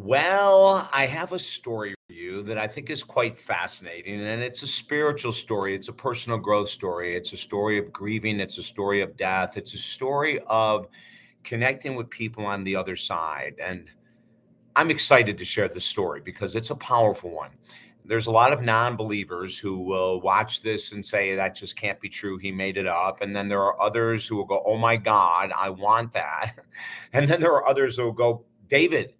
Well, I have a story for you that I think is quite fascinating, and it's a spiritual story. It's a personal growth story. It's a story of grieving. It's a story of death. It's a story of connecting with people on the other side. And I'm excited to share this story because it's a powerful one. There's a lot of non believers who will watch this and say, that just can't be true. He made it up. And then there are others who will go, oh my God, I want that. And then there are others who will go, David,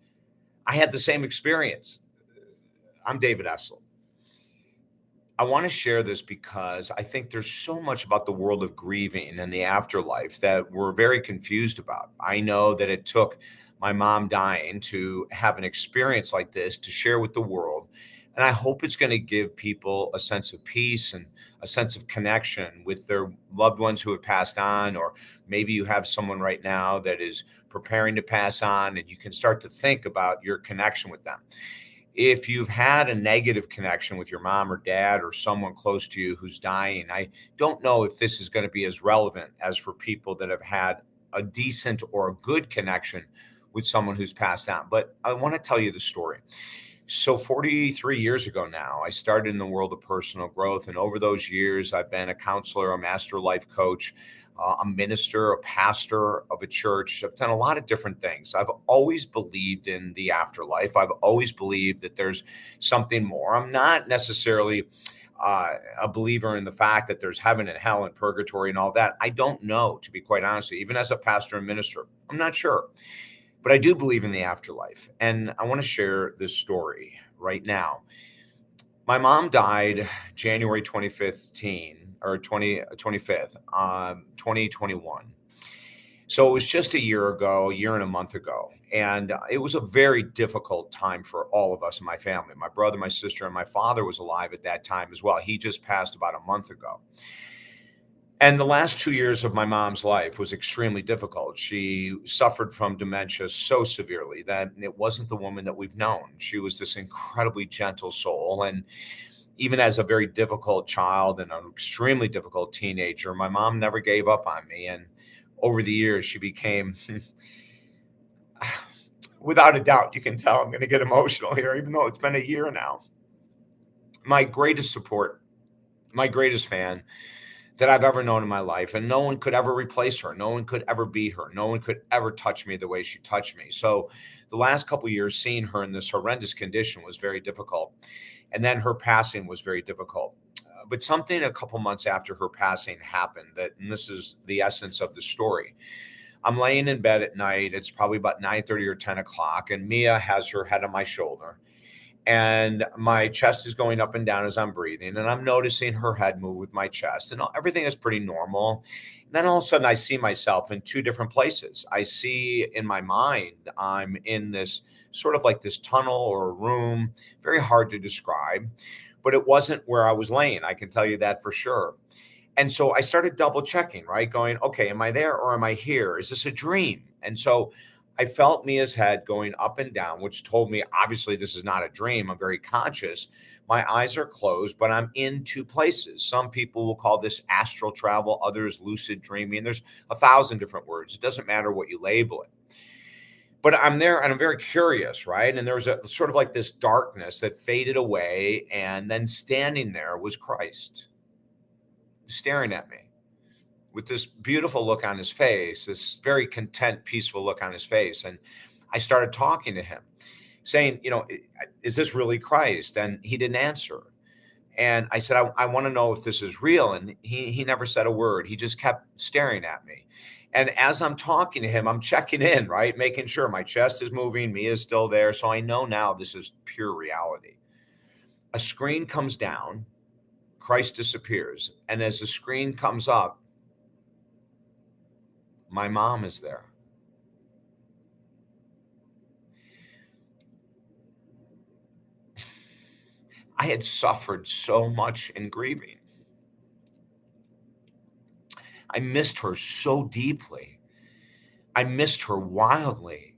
I had the same experience. I'm David Essel. I want to share this because I think there's so much about the world of grieving and the afterlife that we're very confused about. I know that it took my mom dying to have an experience like this to share with the world. And I hope it's going to give people a sense of peace and a sense of connection with their loved ones who have passed on, or maybe you have someone right now that is preparing to pass on, and you can start to think about your connection with them. If you've had a negative connection with your mom or dad or someone close to you who's dying, I don't know if this is going to be as relevant as for people that have had a decent or a good connection with someone who's passed on. But I want to tell you the story. So 43 years ago now, I started in the world of personal growth. And over those years, I've been a counselor, a master life coach, a minister, a pastor of a church. I've done a lot of different things. I've always believed in the afterlife. I've always believed that there's something more. I'm not necessarily a believer in the fact that there's heaven and hell and purgatory and all that. I don't know, to be quite honest. Even as a pastor and minister, I'm not sure. But I do believe in the afterlife. And I want to share this story right now. My mom died January 2015 or 2025, 2021. So it was just a year ago, a year and a month ago. And it was a very difficult time for all of us in my family. My brother, my sister, and my father was alive at that time as well. He just passed about a month ago. And the last 2 years of my mom's life was extremely difficult. She suffered from dementia so severely that it wasn't the woman that we've known. She was this incredibly gentle soul. And even as a very difficult child and an extremely difficult teenager, my mom never gave up on me. And over the years, she became, without a doubt, you can tell I'm going to get emotional here, even though it's been a year now, my greatest support, my greatest fan that I've ever known in my life. And no one could ever replace her. No one could ever be her. No one could ever touch me the way she touched me. So the last couple of years, seeing her in this horrendous condition was very difficult. And then her passing was very difficult. But something a couple months after her passing happened that, and this is the essence of the story. I'm laying in bed at night. It's probably about 9:30 or 10 o'clock. And Mia has her head on my shoulder. And my chest is going up and down as I'm breathing, and I'm noticing her head move with my chest, and everything is pretty normal. And then all of a sudden, I see myself in two different places. I see in my mind, I'm in this sort of like this tunnel or a room, very hard to describe, but it wasn't where I was laying. I can tell you that for sure. And so I started double checking, right? Going, okay, am I there or am I here? Is this a dream? And so I felt Mia's head going up and down, which told me obviously this is not a dream. I'm very conscious. My eyes are closed, but I'm in two places. Some people will call this astral travel, others lucid dreaming. There's 1,000 different words. It doesn't matter what you label it. But I'm there and I'm very curious, right? And there was a sort of like this darkness that faded away. And then standing there was Christ staring at me with this beautiful look on his face, this very content, peaceful look on his face. And I started talking to him, saying, is this really Christ? And he didn't answer. And I said, I want to know if this is real. And he never said a word. He just kept staring at me. And as I'm talking to him, I'm checking in, right? Making sure my chest is moving, me is still there. So I know now this is pure reality. A screen comes down, Christ disappears. And as the screen comes up, my mom is there. I had suffered so much in grieving. I missed her so deeply. I missed her wildly.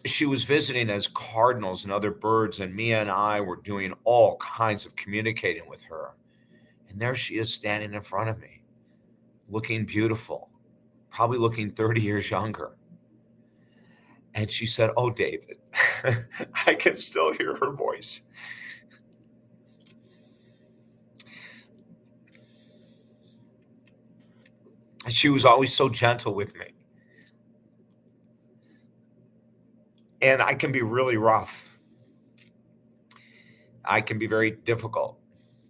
She was visiting as cardinals and other birds, and Mia and I were doing all kinds of communicating with her. And there she is standing in front of me, looking beautiful, probably looking 30 years younger. And she said, "Oh, David." I can still hear her voice. She was always so gentle with me. And I can be really rough. I can be very difficult.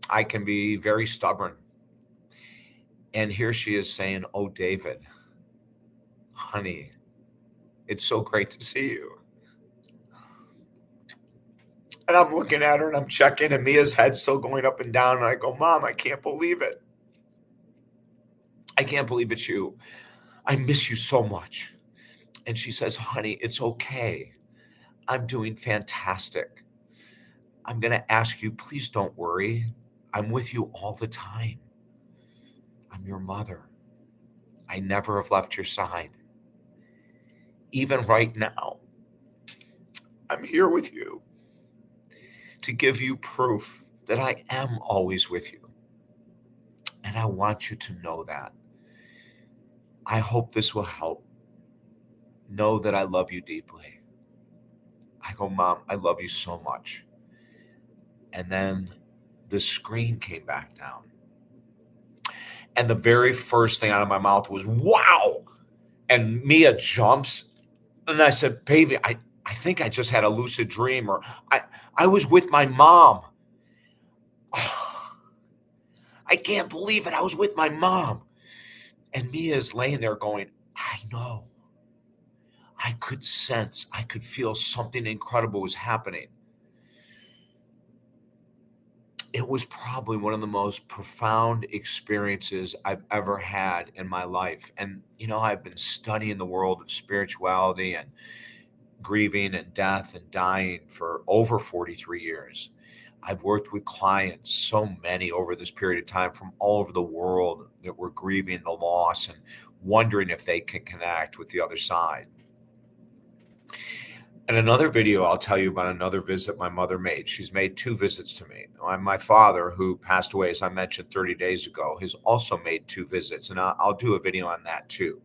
I can be very stubborn. And here she is saying, "Oh, David, honey, it's so great to see you." And I'm looking at her and I'm checking, and Mia's head's still going up and down. And I go, "Mom, I can't believe it. I can't believe it's you. I miss you so much." And she says, "Honey, it's okay. I'm doing fantastic. I'm going to ask you, please don't worry. I'm with you all the time. I'm your mother. I never have left your side. Even right now, I'm here with you to give you proof that I am always with you. And I want you to know that. I hope this will help. Know that I love you deeply." I go, "Mom, I love you so much." And then the screen came back down. And the very first thing out of my mouth was, "Wow." And Mia jumps. And I said, "Baby, I think I just had a lucid dream, or I was with my mom." I can't believe it. I was with my mom. And Mia is laying there going, "I know." I could sense, I could feel something incredible was happening. It was probably one of the most profound experiences I've ever had in my life. And, I've been studying the world of spirituality and grieving and death and dying for over 43 years. I've worked with clients, so many over this period of time from all over the world that were grieving the loss and wondering if they can connect with the other side. And another video, I'll tell you about another visit my mother made. She's made two visits to me. My father, who passed away, as I mentioned, 30 days ago, has also made two visits. And I'll do a video on that too.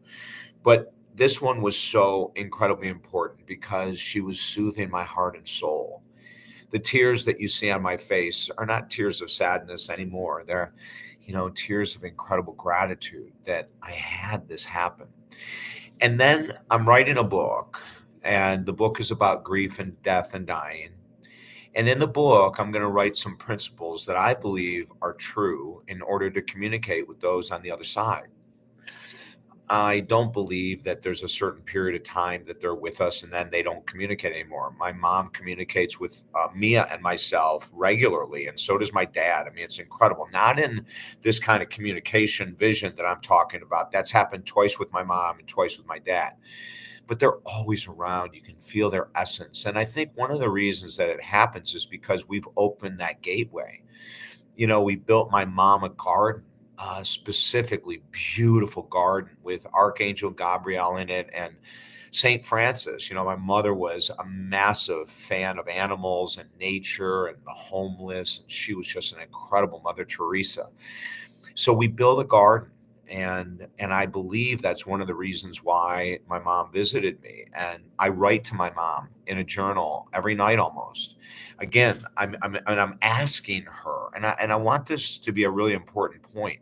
But this one was so incredibly important because she was soothing my heart and soul. The tears that you see on my face are not tears of sadness anymore. They're, tears of incredible gratitude that I had this happen. And then I'm writing a book, and the book is about grief and death and dying. And in the book, I'm going to write some principles that I believe are true in order to communicate with those on the other side. I don't believe that there's a certain period of time that they're with us and then they don't communicate anymore. My mom communicates with Mia and myself regularly, and so does my dad. I mean, it's incredible. Not in this kind of communication vision that I'm talking about. That's happened twice with my mom and twice with my dad. But they're always around. You can feel their essence. And I think one of the reasons that it happens is because we've opened that gateway. We built my mom a garden, specifically beautiful garden with Archangel Gabriel in it and St. Francis. My mother was a massive fan of animals and nature and the homeless. And she was just an incredible Mother Teresa. So we built a garden. And I believe that's one of the reasons why my mom visited me. And I write to my mom in a journal every night almost. Again, I'm asking her, and I want this to be a really important point.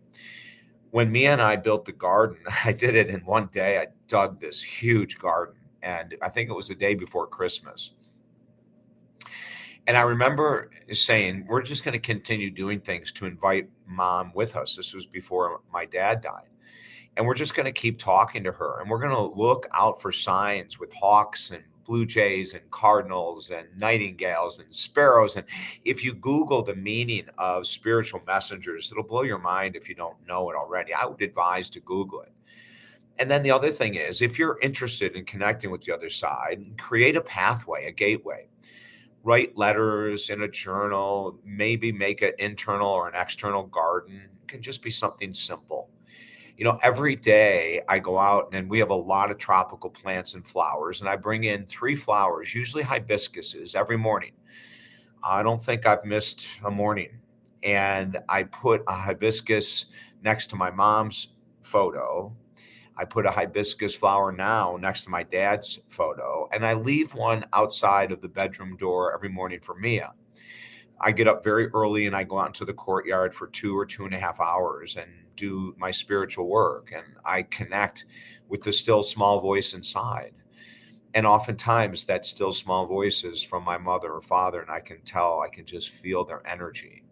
When Mia and I built the garden, I did it in one day. I dug this huge garden, and I think it was the day before Christmas. And I remember saying, we're just going to continue doing things to invite mom with us. This was before my dad died. And we're just going to keep talking to her. And we're going to look out for signs with hawks and blue jays and cardinals and nightingales and sparrows. And if you Google the meaning of spiritual messengers, it'll blow your mind if you don't know it already. I would advise to Google it. And then the other thing is, if you're interested in connecting with the other side, create a pathway, a gateway. Write letters in a journal, maybe make an internal or an external garden. It can just be something simple. Every day I go out and we have a lot of tropical plants and flowers, and I bring in 3 flowers, usually hibiscuses, every morning. I don't think I've missed a morning. And I put a hibiscus next to my mom's photo. I put a hibiscus flower now next to my dad's photo. and I leave one outside of the bedroom door every morning for Mia. I get up very early and I go out into the courtyard for 2 or 2.5 hours and do my spiritual work. And I connect with the still small voice inside. And oftentimes that still small voice is from my mother or father. And I can tell, I can just feel their energy.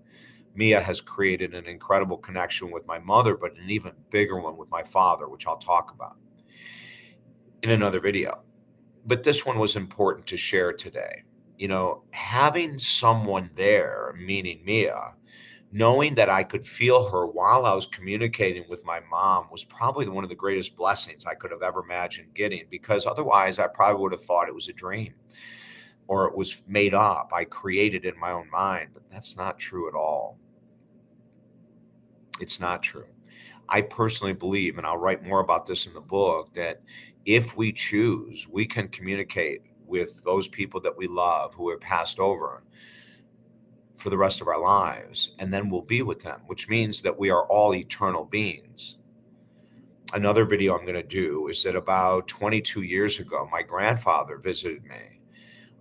Mia has created an incredible connection with my mother, but an even bigger one with my father, which I'll talk about in another video. But this one was important to share today. Having someone there, meaning Mia, knowing that I could feel her while I was communicating with my mom was probably one of the greatest blessings I could have ever imagined getting, because otherwise I probably would have thought it was a dream or it was made up. I created it in my own mind, but that's not true at all. It's not true. I personally believe, and I'll write more about this in the book, that if we choose, we can communicate with those people that we love who have passed over for the rest of our lives, and then we'll be with them, which means that we are all eternal beings. Another video I'm going to do is that about 22 years ago, my grandfather visited me.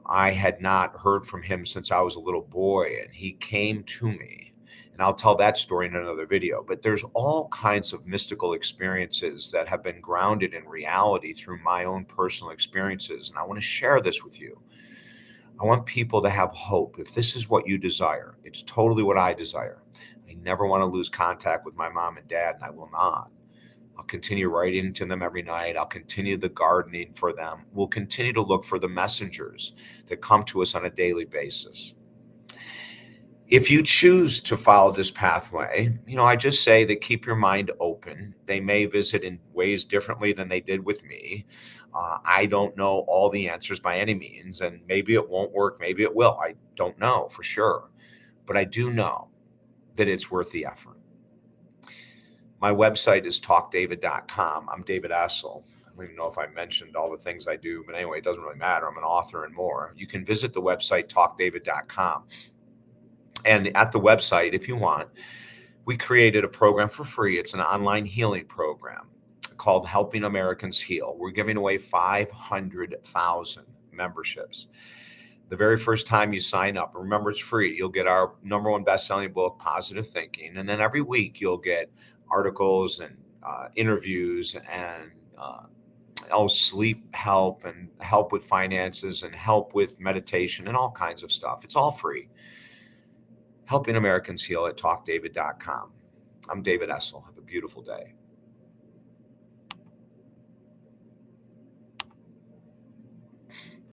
I had not heard from him since I was a little boy, and he came to me. And I'll tell that story in another video. But there's all kinds of mystical experiences that have been grounded in reality through my own personal experiences. And I want to share this with you. I want people to have hope. If this is what you desire, it's totally what I desire. I never want to lose contact with my mom and dad, and I will not. I'll continue writing to them every night. I'll continue the gardening for them. We'll continue to look for the messengers that come to us on a daily basis. If you choose to follow this pathway, I just say that keep your mind open. They may visit in ways differently than they did with me. I don't know all the answers by any means, and maybe it won't work. Maybe it will. I don't know for sure, but I do know that it's worth the effort. My website is talkdavid.com. I'm David Essel. I don't even know if I mentioned all the things I do, but anyway, it doesn't really matter. I'm an author and more. You can visit the website talkdavid.com. And at the website, if you want, we created a program for free. It's an online healing program called Helping Americans Heal. We're giving away 500,000 memberships. The very first time you sign up, remember it's free, you'll get our #1 best-selling book, Positive Thinking. And then every week you'll get articles and interviews and sleep help and help with finances and help with meditation and all kinds of stuff. It's all free. Helping Americans Heal at talkdavid.com. I'm David Essel. Have a beautiful day.